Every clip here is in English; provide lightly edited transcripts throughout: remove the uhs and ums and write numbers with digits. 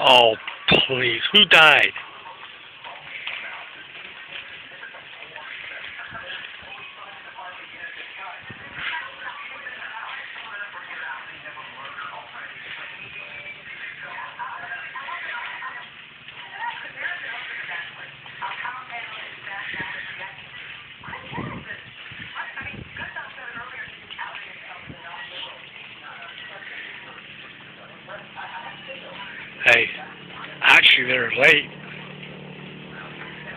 Oh, please. Who died? Hey, actually, they're late.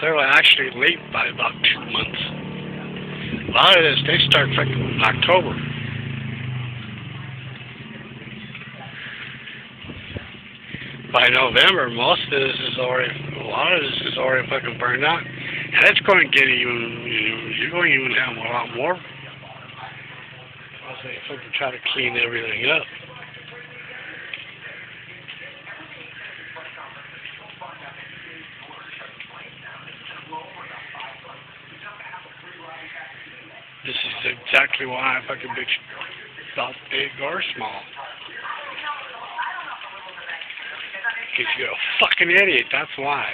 They're actually late by about 2 months. A lot of this, they start freaking in October. By November, most of this is already, a lot of this is already fucking burned out. And it's going to get even, you're going to even have a lot more. I'll say, fucking try to clean everything up. This is exactly why I fucking bitch about big or small. Because you're a fucking idiot, that's why.